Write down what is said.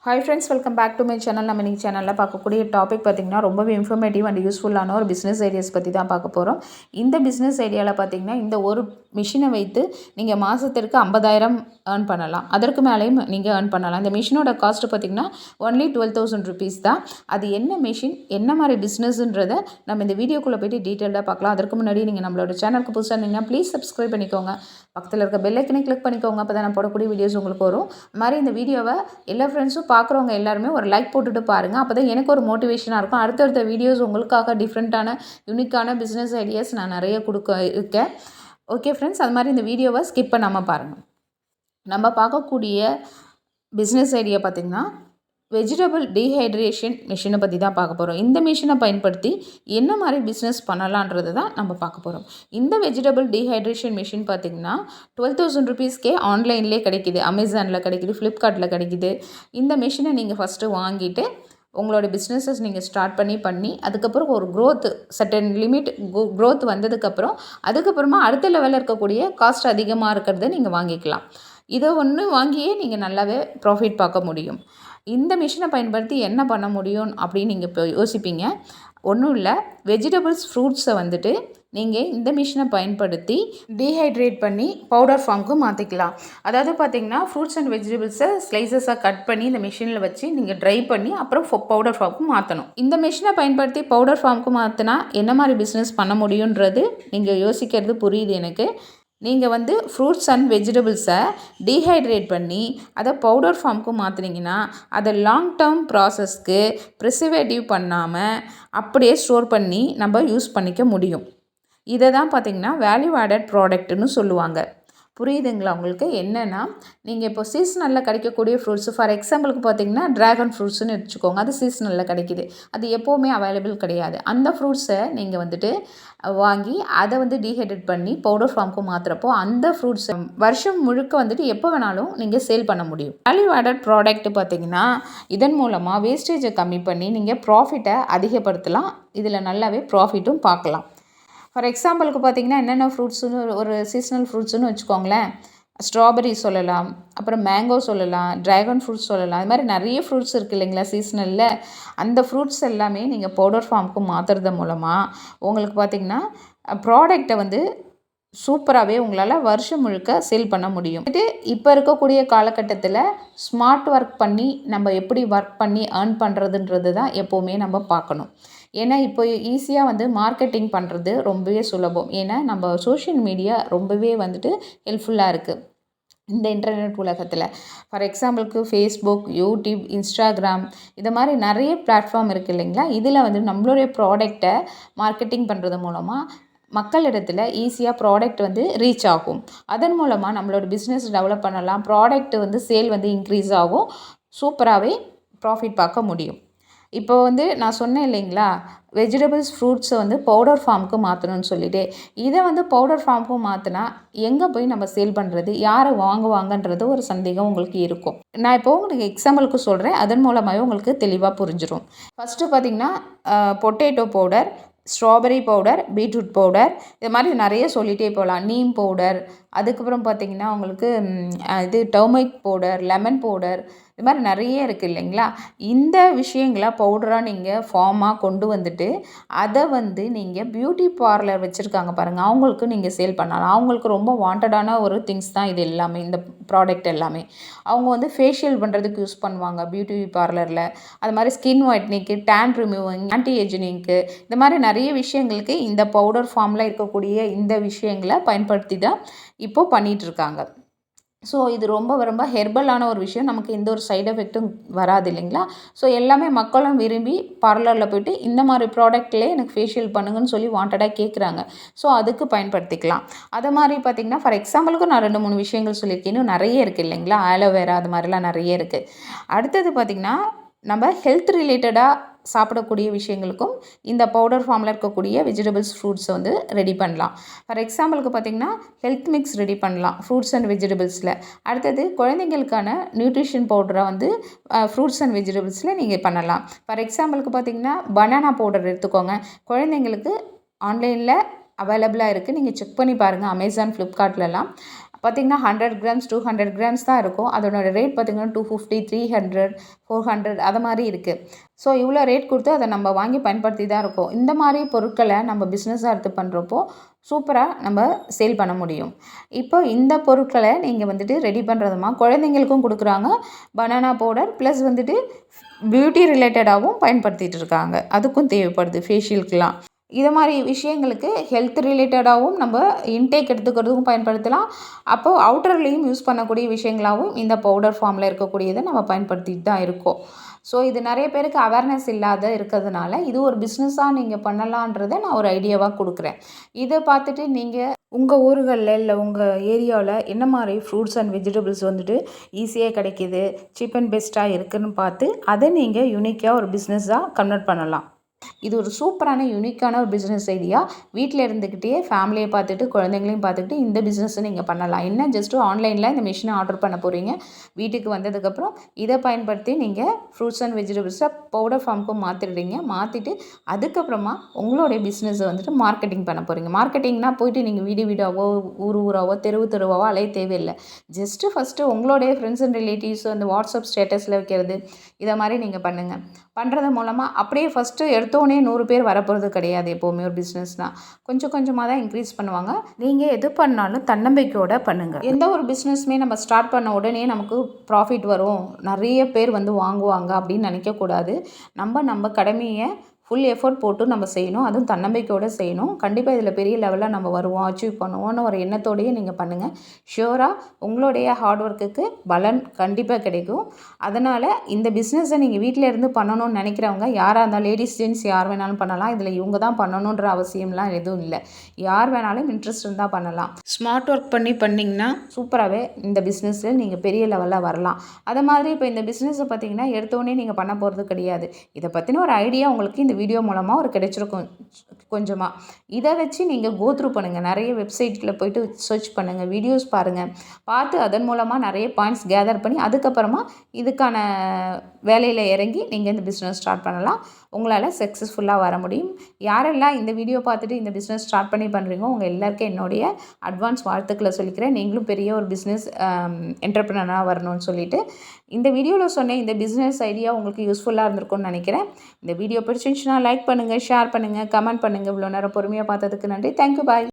Hi friends, welcome back to my channel. நம்ம இன்றைக்கி சேனலில் பார்க்கக்கூடிய டாபிக் பார்த்திங்கன்னா ரொம்பவே இன்ஃபர்மேட்டிவ் அண்ட் யூஸ்ஃபுல்லான ஒரு பிஸ்னஸ் ஐடியாஸ் பற்றி தான் பார்க்க போகிறோம். இந்த பிஸ்னஸ் ஐடியாவில் பார்த்திங்கன்னா இந்த ஒரு மிஷினை வைத்து நீங்கள் மாதத்திற்கு 50,000 ஏர்ன் பண்ணலாம். அதற்கு மேலேயும் நீங்கள் ஏர்ன் பண்ணலாம். இந்த மிஷினோட காஸ்ட்டு பார்த்திங்கன்னா ஒன்லி 12,000 ருபீஸ் தான். அது என்ன மிஷின், என்ன மாதிரி பிஸ்னஸ்ன்றதை நம்ம இந்த வீடியோக்குள்ளே போய்ட்டு டீட்டெயிலாக பார்க்கலாம். அதற்கு முன்னாடி நீங்கள் நம்மளோட சேனலுக்கு புதுசாக இருந்தீங்கன்னா ப்ளீஸ் சப்ஸ்கிரைப் பண்ணிக்கோங்க. பக்கத்தில் இருக்க பெல் ஐக்கனை கிளிக் பண்ணிக்கோங்க. அப்போ தான் நான் போடக்கூடிய வீடியோஸ் உங்களுக்கு வரும். அது மாதிரி இந்த வீடியோவை எல்லா ஃப்ரெண்ட்ஸும் பார்க்குறவங்க எல்லாருமே ஒரு லைக் போட்டுட்டு பாருங்கள். அப்போ தான் எனக்கு ஒரு மோட்டிவேஷனாக இருக்கும். அடுத்தடுத்த வீடியோஸ் உங்களுக்காக டிஃப்ரெண்ட்டான யூனிக்கான பிஸ்னஸ் ஐடியாஸ் நான் நிறைய கொடுக்க இருக்கேன். ஓகே ஃப்ரெண்ட்ஸ், அது மாதிரி இந்த வீடியோவை ஸ்கிப் பண்ணாமல் பாருங்கள். நம்ம பார்க்கக்கூடிய பிஸ்னஸ் ஐடியா பார்த்திங்கன்னா வெஜிடபிள் டீஹைட்ரேஷன் மிஷினை பற்றி தான் பார்க்க போகிறோம். இந்த மிஷினை பயன்படுத்தி என்ன மாதிரி பிஸ்னஸ் பண்ணலான்றது தான் நம்ம பார்க்க போகிறோம். இந்த வெஜிடபிள் டீஹைட்ரேஷன் மிஷின் பார்த்திங்கன்னா 12,000 ருபீஸ்க்கே ஆன்லைன்லேயே கிடைக்கிது. அமேசானில் கிடைக்கிது, ஃப்ளிப்கார்ட்டில் கிடைக்கிது. இந்த மிஷினை நீங்கள் ஃபஸ்ட்டு வாங்கிட்டு உங்களோட பிஸ்னஸஸ் நீங்கள் ஸ்டார்ட் பண்ணி அதுக்கப்புறம் ஒரு க்ரோத் சர்டன் லிமிட் க்ரோத் வந்ததுக்கப்புறம் அதுக்கப்புறமா அடுத்த லெவலில் இருக்கக்கூடிய காஸ்ட் அதிகமாக இருக்கிறத நீங்கள் வாங்கிக்கலாம். இதை ஒன்று வாங்கியே நீங்கள் நல்லாவே ப்ராஃபிட் பார்க்க முடியும். இந்த மிஷினை பயன்படுத்தி என்ன பண்ண முடியும் அப்படின்னு நீங்கள் இப்போ யோசிப்பீங்க. ஒன்றும் இல்லை, வெஜிடபிள்ஸ் ஃப்ரூட்ஸை வந்துட்டு நீங்கள் இந்த மிஷினை பயன்படுத்தி டீஹைட்ரேட் பண்ணி பவுடர் ஃபார்முக்கு மாற்றிக்கலாம். அதாவது பார்த்திங்கன்னா ஃப்ரூட்ஸ் அண்ட் வெஜிடபிள்ஸை ஸ்லைசஸாக கட் பண்ணி இந்த மிஷினில் வச்சு நீங்கள் ட்ரை பண்ணி அப்புறம் பவுடர் ஃபார்முக்கு மாற்றணும். இந்த மிஷினை பயன்படுத்தி பவுடர் ஃபார்முக்கு மாற்றினா என்ன மாதிரி பிஸ்னஸ் பண்ண முடியுன்றது நீங்கள் யோசிக்கிறது புரியுது எனக்கு. நீங்கள் ஃப்ரூட்ஸ் அண்ட் வெஜிடபிள்ஸை டீஹைட்ரேட் பண்ணி அதை பவுடர் ஃபார்முக்கு மாற்றினீங்கன்னா அதை லாங் டேர்ம் ப்ராசஸ்க்கு ப்ரிசர்வேட்டிவ் பண்ணாமல் அப்படியே ஸ்டோர் பண்ணி நம்ம யூஸ் பண்ணிக்க முடியும். இதை தான் பார்த்திங்கன்னா வேல்யூ ஆடட் ப்ராடக்ட்னு சொல்லுவாங்க. புரியுதுங்களா உங்களுக்கு? என்னென்னா நீங்கள் இப்போ சீசனலில் கிடைக்கக்கூடிய ஃப்ரூட்ஸு, ஃபார் எக்ஸாம்பிளுக்கு பார்த்திங்கன்னா ட்ராகன் ஃப்ரூட்ஸ்னு வச்சுக்கோங்க. அது சீசனலில் கிடைக்கிது, அது எப்போவுமே அவைலபிள் கிடையாது. அந்த ஃப்ரூட்ஸை நீங்கள் வாங்கி அதை டீஹைட்ரேட் பண்ணி பவுடர் ஃபார்முக்கு மாற்றுறப்போ அந்த ஃப்ரூட்ஸை வருஷம் முழுக்க எப்போ வேணாலும் நீங்கள் சேல் பண்ண முடியும். வேல்யூ ஆடட் ப்ராடக்ட் பார்த்திங்கன்னா இதன் மூலமாக வேஸ்டேஜை கம்மி பண்ணி நீங்கள் ப்ராஃபிட்டை அதிகப்படுத்தலாம். இதில் நல்லாவே ப்ராஃபிட்டும் பார்க்கலாம். ஃபார் எக்ஸாம்பிளுக்கு பார்த்திங்கன்னா என்னென்ன ஃப்ரூட்ஸுன்னு ஒரு சீசனல் ஃப்ரூட்ஸுன்னு வச்சுக்கோங்களேன். ஸ்ட்ராபெரி சொல்லலாம், அப்புறம் மேங்கோ சொல்லலாம், ட்ராகன் ஃப்ரூட்ஸ் சொல்லலாம். அது மாதிரி நிறைய ஃப்ரூட்ஸ் இருக்குது இல்லைங்களா சீசனலில். அந்த ஃப்ரூட்ஸ் எல்லாமே நீங்கள் பவுடர் ஃபார்முக்கு மாற்றுறது மூலமாக உங்களுக்கு பார்த்திங்கன்னா ப்ராடக்டை சூப்பராகவே உங்களால் வருஷம் முழுக்க சேல் பண்ண முடியும். இப்போ இருக்கக்கூடிய காலகட்டத்தில் ஸ்மார்ட் ஒர்க் பண்ணி நம்ம எப்படி ஒர்க் பண்ணி ஏர்ன் பண்ணுறதுன்றது தான் எப்போவுமே நம்ம பார்க்கணும். ஏன்னா இப்போ ஈஸியாக மார்க்கெட்டிங் பண்ணுறது ரொம்பவே சுலபம். ஏன்னா நம்ம சோஷியல் மீடியா ரொம்பவே ஹெல்ப்ஃபுல்லாக இருக்குது இந்த இன்டர்நெட் உலகத்தில். ஃபார் எக்ஸாம்பிளுக்கு ஃபேஸ்புக், யூடியூப், இன்ஸ்டாகிராம் இது மாதிரி நிறைய பிளாட்ஃபார்ம் இருக்குது இல்லைங்களா. இதில் நம்மளுடைய ப்ராடக்டை மார்க்கெட்டிங் பண்ணுறது மூலமாக மக்களிடத்தில் ஈஸியாக ப்ராடக்ட் ரீச் ஆகும். அதன் மூலமாக நம்மளோட பிஸ்னஸ் டெவலப் பண்ணலாம். ப்ராடக்ட் சேல் இன்க்ரீஸ் ஆகும். சூப்பராகவே ப்ராஃபிட் பார்க்க முடியும். இப்போ நான் சொன்னேன் இல்லைங்களா, வெஜிடபிள்ஸ் ஃப்ரூட்ஸை பவுடர் ஃபார்முக்கு மாற்றணும்னு சொல்லிட்டு. இதை பவுடர் ஃபார்முக்கு மாற்றினா எங்கே போய் நம்ம சேல் பண்ணுறது, யாரை வாங்குவாங்கன்றது ஒரு சந்தேகம் உங்களுக்கு இருக்கும். நான் இப்போ உங்களுக்கு எக்ஸாம்பிளுக்கு சொல்கிறேன், அதன் மூலமாகவே உங்களுக்கு தெளிவாக புரிஞ்சிடும். ஃபஸ்ட்டு பார்த்திங்கன்னா potato powder, strawberry powder, beetroot powder, இது மாதிரி நிறைய சொல்லிகிட்டே போகலாம். நீம் பவுடர், அதுக்கப்புறம் பார்த்திங்கன்னா உங்களுக்கு டர்மரிக் பவுடர், லெமன் பவுடர், இது மாதிரி நிறைய இருக்குது இல்லைங்களா. இந்த விஷயங்களை பவுடராக நீங்கள் ஃபார்மாக கொண்டு அதை நீங்கள் பியூட்டி பார்லர் வச்சுருக்காங்க பாருங்கள், அவங்களுக்கு நீங்கள் சேல் பண்ணலாம். அவங்களுக்கு ரொம்ப வாண்டடான ஒரு திங்ஸ் தான் இது எல்லாமே. இந்த ப்ராடக்ட் எல்லாமே அவங்க ஃபேஷியல் பண்ணுறதுக்கு யூஸ் பண்ணுவாங்க பியூட்டி பார்லரில். அது மாதிரி ஸ்கின் ஒயிட்னிங்க்கு, டேன் ரிமூவிங், ஆன்டி ஏஜினிங்க்கு, இந்த மாதிரி நிறைய விஷயங்களுக்கு இந்த பவுடர் ஃபார்மில் இருக்கக்கூடிய இந்த விஷயங்களை பயன்படுத்தி தான் இப்போது பண்ணிகிட்ருக்காங்க. ஸோ இது ரொம்ப ரொம்ப ஹெர்பலான ஒரு விஷயம். நமக்கு எந்த ஒரு சைடு எஃபெக்ட்டும் வராது இல்லைங்களா. ஸோ எல்லாமே மக்களும் விரும்பி பார்லரில் போய்ட்டு இந்த மாதிரி ப்ராடக்ட்லேயே எனக்கு ஃபேஷியல் பண்ணுங்கன்னு சொல்லி வாண்டடாக கேட்குறாங்க. ஸோ அதுக்கு பயன்படுத்திக்கலாம். அதை மாதிரி பார்த்திங்கன்னா ஃபார் எக்ஸாம்பிளுக்கு நான் 2-3 விஷயங்கள் சொல்லியிருக்கேன். இன்னும் நிறைய இருக்குது இல்லைங்களா. ஆலோவேரா அது மாதிரிலாம் நிறைய இருக்குது. அடுத்தது பார்த்திங்கன்னா நம்ம ஹெல்த் ரிலேட்டடாக சாப்பிடக்கூடிய விஷயங்களுக்கும் இந்த பவுடர் ஃபார்மில் இருக்கக்கூடிய வெஜிடபிள்ஸ் ஃப்ரூட்ஸை ரெடி பண்ணலாம். ஃபார் எக்ஸாம்பிளுக்கு பார்த்திங்கன்னா ஹெல்த் மிக்ஸ் ரெடி பண்ணலாம் ஃப்ரூட்ஸ் அண்ட் வெஜிடபிள்ஸில். அடுத்தது குழந்தைங்களுக்கான நியூட்ரிஷன் பவுடரை ஃப்ரூட்ஸ் அண்ட் வெஜிடபிள்ஸில் நீங்கள் பண்ணலாம். ஃபார் எக்ஸாம்பிளுக்கு பார்த்திங்கன்னா பனானா பவுடர் எடுத்துக்கோங்க. குழந்தைங்களுக்கு ஆன்லைனில் அவைலபிளாக இருக்குது. நீங்கள் செக் பண்ணி பாருங்கள், அமேசான், ஃப்ளிப்கார்ட்லலாம் பார்த்திங்கன்னா 100 கிராம்ஸ் 200 கிராம்ஸ் தான் இருக்கும். அதோட ரேட் பார்த்திங்கன்னா 250 300 400 அது மாதிரி இருக்குது. ஸோ இவ்வளோ ரேட் கொடுத்து அதை நம்ம வாங்கி பயன்படுத்தி தான் இருக்கோம். இந்த மாதிரி பொருட்களை நம்ம பிஸ்னஸாக எடுத்து பண்ணுறப்போ சூப்பராக நம்ம சேல் பண்ண முடியும். இப்போ இந்த பொருட்களை நீங்கள் வந்துட்டு ரெடி பண்ணுறதுமா குழந்தைங்களுக்கும் கொடுக்குறாங்க. பனானா பவுடர் ப்ளஸ் வந்துட்டு பியூட்டி ரிலேட்டடாகவும் பயன்படுத்திகிட்டு இருக்காங்க. அதுக்கும் தேவைப்படுது ஃபேஷியலுக்கெலாம். இது மாதிரி விஷயங்களுக்கு ஹெல்த் ரிலேட்டடாகவும் நம்ம இன்டேக் எடுத்துக்கிறதுக்கும் பயன்படுத்தலாம். அப்போது அவுட்டர்லேயும் யூஸ் பண்ணக்கூடிய விஷயங்களாகவும் இந்த பவுடர் ஃபார்மில் இருக்கக்கூடியதை நம்ம பயன்படுத்திட்டு தான் இருக்கோம். ஸோ இது நிறைய பேருக்கு அவேர்னஸ் இல்லாத இருக்கிறதுனால இது ஒரு பிஸ்னஸாக நீங்கள் பண்ணலான்றதை நான் ஒரு ஐடியாவாக கொடுக்குறேன். இதை பார்த்துட்டு நீங்கள் உங்கள் ஊர்களில் இல்லை உங்கள் ஏரியாவில் என்ன மாதிரி ஃப்ரூட்ஸ் அண்ட் வெஜிடபிள்ஸ் வந்துட்டு ஈஸியாக கிடைக்கிது, சீப் அண்ட் பெஸ்ட்டாக இருக்குதுன்னு பார்த்து அதை நீங்கள் யூனிக்காக ஒரு பிஸ்னஸாக கன்வெர்ட் பண்ணலாம். இது ஒரு சூப்பரான யூனிக்கான ஒரு பிஸ்னஸ் ஐடியா. வீட்டில் இருந்துக்கிட்டே ஃபேமிலியை பார்த்துட்டு குழந்தைங்களையும் பார்த்துக்கிட்டு இந்த பிஸ்னஸை நீங்கள் பண்ணலாம். என்ன ஜஸ்ட்டு ஆன்லைனில் இந்த மிஷினை ஆர்டர் பண்ண போகிறீங்க. வீட்டுக்கு வந்ததுக்கப்புறம் இதை பயன்படுத்தி நீங்கள் ஃப்ரூட்ஸ் அண்ட் வெஜிடபிள்ஸை பவுடர் ஃபார்முக்கும் மாற்றிடுறீங்க. மாற்றிட்டு அதுக்கப்புறமா உங்களுடைய பிஸ்னஸை வந்துட்டு மார்க்கெட்டிங் பண்ண போகிறீங்க. மார்க்கெட்டிங்னா போயிட்டு நீங்கள் வீடு வீடாவோ ஊராவோ தெருவாவோ அலைய தேவையில்லை. ஜஸ்ட்டு ஃபஸ்ட்டு உங்களுடைய ஃப்ரெண்ட்ஸ் அண்ட் ரிலேட்டிவ்ஸ் அந்த வாட்ஸ்அப் ஸ்டேட்டஸில் வைக்கிறது இதை மாதிரி நீங்கள் பண்ணுங்கள். பண்ணுறது மூலமாக அப்படியே ஃபஸ்ட்டு எடுத்தோடனே 100 பேர் வரப்போகிறது கிடையாது. எப்போவுமே ஒரு பிஸ்னஸ்னால் கொஞ்சம் கொஞ்சமாக தான் இன்க்ரீஸ் பண்ணுவாங்க. நீங்கள் எது பண்ணாலும் தன்னம்பிக்கையோடு பண்ணுங்கள். எந்த ஒரு பிஸ்னஸுமே நம்ம ஸ்டார்ட் பண்ண உடனே நமக்கு ப்ராஃபிட் வரும், நிறைய பேர் வந்து வாங்குவாங்க அப்படின்னு நினைக்கக்கூடாது. நம்ம கடமையை ஃபுல் எஃபோர்ட் போட்டு நம்ம செய்யணும். அதுவும் தன்னம்பிக்கையோடு செய்யணும். கண்டிப்பாக இதில் பெரிய லெவலில் நம்ம வருவோம், அச்சீவ் பண்ணுவோன்னு ஒரு எண்ணத்தோடையே நீங்கள் பண்ணுங்கள். ஷியோராக உங்களுடைய ஹார்ட் ஒர்க்குக்கு பலன் கண்டிப்பாக கிடைக்கும். அதனால் இந்த பிஸ்னஸை நீங்கள் வீட்டில் இருந்து பண்ணணும்னு நினைக்கிறவங்க யாராக இருந்தாலும் லேடிஸ் ஜென்ட்ஸ் யார் வேணாலும் பண்ணலாம். இதில் இவங்க தான் பண்ணணுன்ற அவசியம்லாம் எதுவும் இல்லை. யார் வேணாலும் இன்ட்ரெஸ்ட் இருந்தால் பண்ணலாம். ஸ்மார்ட் ஒர்க் பண்ணிங்கன்னா சூப்பராகவே இந்த பிஸ்னஸில் நீங்கள் பெரிய லெவலில் வரலாம். அது மாதிரி இப்போ இந்த பிஸ்னஸை பார்த்தீங்கன்னா எடுத்தோடனே நீங்கள் பண்ண போகிறது கிடையாது. இதை பற்றின ஒரு ஐடியா உங்களுக்கு இந்த வீடியோ மூலமாக ஒரு கிடைச்சிருக்கும் கொஞ்சமாக. இதை வச்சு நீங்கள் கோத்ரூ பண்ணுங்கள். நிறைய வெப்சைட்டில் போய்ட்டு சர்ச் பண்ணுங்கள், வீடியோஸ் பாருங்கள். பார்த்து அதன் மூலமாக நிறைய பாயிண்ட்ஸ் கேதர் பண்ணி அதுக்கப்புறமா இதுக்கான வேலையில் இறங்கி நீங்கள் இந்த பிஸ்னஸ் ஸ்டார்ட் பண்ணலாம். உங்களால் சக்ஸஸ்ஃபுல்லாக வர முடியும். யாரெல்லாம் இந்த வீடியோ பார்த்துட்டு இந்த பிஸ்னஸ் ஸ்டார்ட் பண்ணுறீங்களோ உங்கள் எல்லாருக்கும் என்னுடைய அட்வான்ஸ் வாழ்த்துக்களை சொல்லிக்கிறேன். நீங்களும் பெரிய ஒரு பிஸ்னஸ் என்டர்ப்ரனராக வரணும்னு சொல்லிட்டு இந்த வீடியோவில் சொன்னேன். இந்த பிஸ்னஸ் ஐடியா உங்களுக்கு யூஸ்ஃபுல்லாக இருந்திருக்கும்னு நினைக்கிறேன். இந்த வீடியோ பிடிச்சிருந்துச்சுன்னா லைக் பண்ணுங்கள், ஷேர் பண்ணுங்கள், கமெண்ட் பண்ணுங்கள். இவ்வளோ நேரம் பொறுமையாக பார்த்ததுக்கு நன்றி. தேங்க்யூ, பாய்.